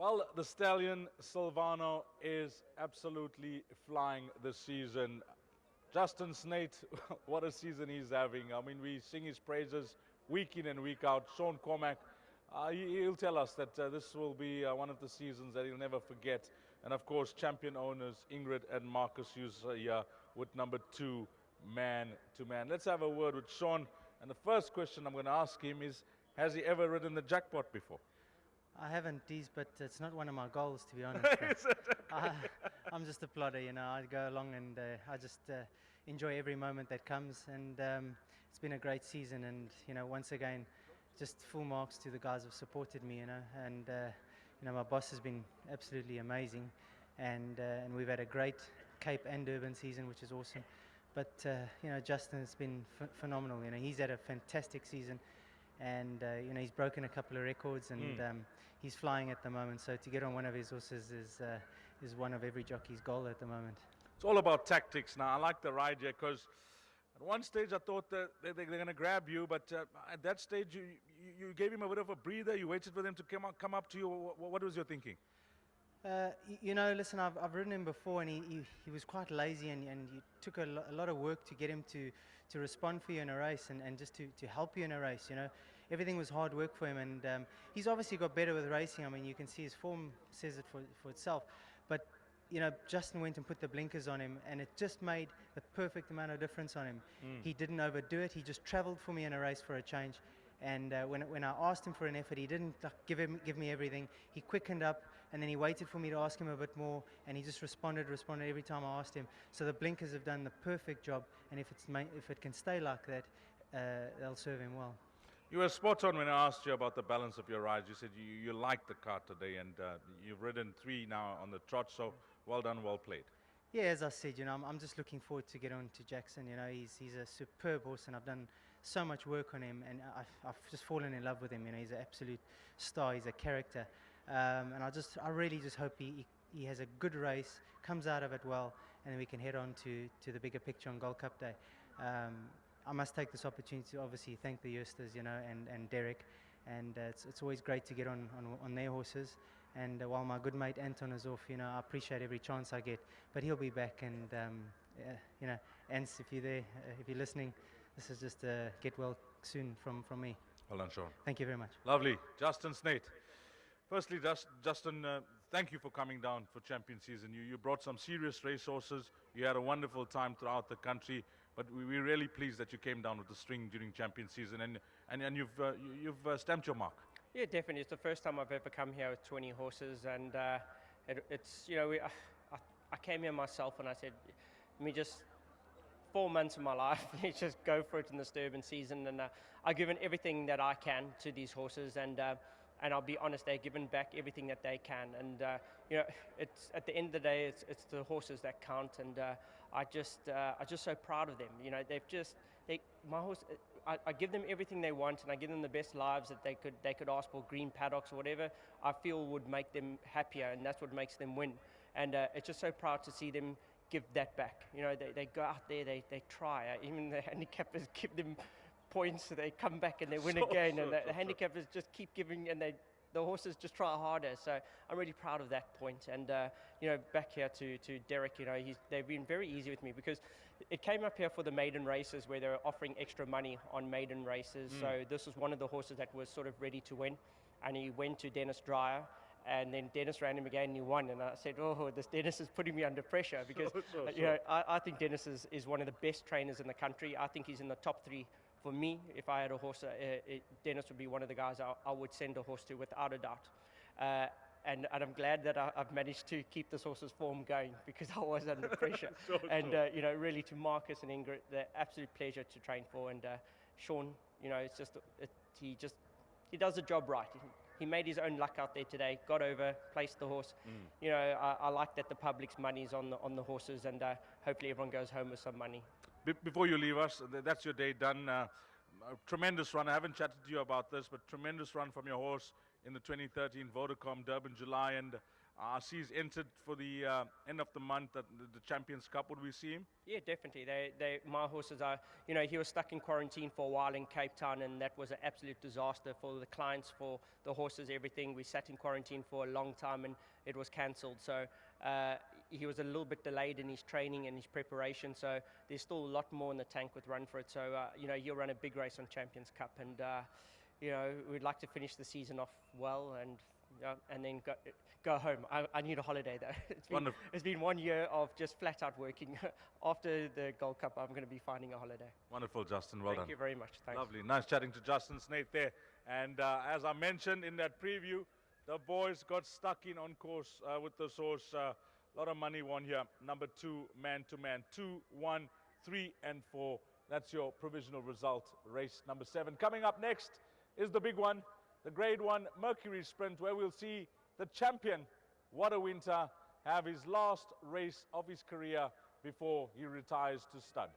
Well, the stallion Silvano is absolutely flying this season. Justin Snate, what a season he's having. I mean, we sing his praises week in and week out. Sean Cormack, he'll tell us that this will be one of the seasons that he'll never forget. And of course, champion owners Ingrid and Marcus who's here with number 2, man to man. Let's have a word with Sean. And the first question I'm going to ask him is, has he ever ridden the jackpot before? I haven't, Deez, but it's not one of my goals, to be honest. I'm just a plodder, I go along and I just enjoy every moment that comes. And it's been a great season. And, once again, just full marks to the guys who've supported me, And, my boss has been absolutely amazing. And we've had a great Cape and Durban season, which is awesome. But, Justin has been phenomenal. He's had a fantastic season. And he's broken a couple of records, and he's flying at the moment. So to get on one of his horses is one of every jockey's goal at the moment. It's all about tactics now. I like the ride here because at one stage I thought that they're going to grab you, but at that stage you gave him a bit of a breather. You waited for them to come up to you. What was your thinking? Listen, I've ridden him before, and he was quite lazy, and it took a lot of work to get him to respond for you in a race, and just to help you in a race. Everything was hard work for him, and he's obviously got better with racing. I mean, you can see his form says it for itself. But Justin went and put the blinkers on him, and it just made the perfect amount of difference on him. He didn't overdo it. He just travelled for me in a race for a change. And when I asked him for an effort, he didn't give me everything. He quickened up, and then he waited for me to ask him a bit more, and he just responded every time I asked him. So the blinkers have done the perfect job, and if it can stay like that, they'll serve him well. You were spot on when I asked you about the balance of your rides. You said you liked the car today, and you've ridden 3 now on the trot, so well done, well played. Yeah, as I said, I'm just looking forward to get on to Jackson. He's a superb horse, and I've done so much work on him, and I've just fallen in love with him. He's an absolute star. He's a character, and I really just hope he has a good race, comes out of it well, and then we can head on to the bigger picture on Gold Cup Day. I must take this opportunity to obviously thank the Eusters, and Derek. And it's always great to get on their horses. And while my good mate Anton is off, I appreciate every chance I get. But he'll be back, and Ants, if you're there, if you're listening, this is just a get well soon from me. Well done, Sean. Thank you very much. Lovely. Justin Snate. Firstly, Justin, thank you for coming down for champion season. You brought some serious racehorses. You had a wonderful time throughout the country, but we're really pleased that you came down with the string during champion season, and you've stamped your mark. Yeah, definitely. It's the first time I've ever come here with 20 horses, and it's I came here myself and I said, let me just 4 months of my life, let's just go for it in this Durban season, and I've given everything that I can to these horses, and I'll be honest, they've given back everything that they can, and it's at the end of the day, it's the horses that count, and I'm just so proud of them. My horse. I give them everything they want, and I give them the best lives that they could ask for, green paddocks or whatever I feel would make them happier, and that's what makes them win. And it's just so proud to see them give that back. They go out there, they try. Even the handicappers give them points, so they come back and they win again, and the handicappers just keep giving, and the horses just try harder. So I'm really proud of that point. And back here to Derek, they've been very easy with me, because it came up here for the maiden races where they were offering extra money on maiden races. So this was one of the horses that was sort of ready to win, and he went to Dennis Dreyer. And then Dennis ran him again and he won. And I said, this Dennis is putting me under pressure, because I think Dennis is one of the best trainers in the country. I think he's in the top 3 for me. If I had a horse, Dennis would be one of the guys I would send a horse to without a doubt. And I'm glad that I've managed to keep this horse's form going, because I was under pressure. Really to Marcus and Ingrid, they're absolute pleasure to train for. And Sean, he does the job right. He made his own luck out there today, got over, placed the horse. I like that the public's money's on the horses, and hopefully everyone goes home with some money. Before you leave us, that's your day done. A tremendous run. I haven't chatted to you about this, but tremendous run from your horse in the 2013 Vodacom Durban July. And I see he's entered for the end of the month at the Champions Cup. Would we see him? Yeah, definitely. My horses are, he was stuck in quarantine for a while in Cape Town, and that was an absolute disaster for the clients, for the horses, everything. We sat in quarantine for a long time, and it was cancelled. So he was a little bit delayed in his training and his preparation. So there's still a lot more in the tank with Run For It. So he'll run a big race on Champions Cup, and we'd like to finish the season off well, and then go home. I need a holiday though. It's been 1 year of just flat out working. After the Gold Cup, I'm going to be finding a holiday. Wonderful, Justin. Well done. Thank you very much. Thanks. Lovely. Nice chatting to Justin Snaith there. And as I mentioned in that preview, the boys got stuck in on course with this horse. A lot of money won here. Number 2, man to man. 2, 1, 3, and 4. That's your provisional result. Race number 7. Coming up next is the big one, the Grade 1 Mercury Sprint, where we'll see the champion, What a Winter, have his last race of his career before he retires to stud.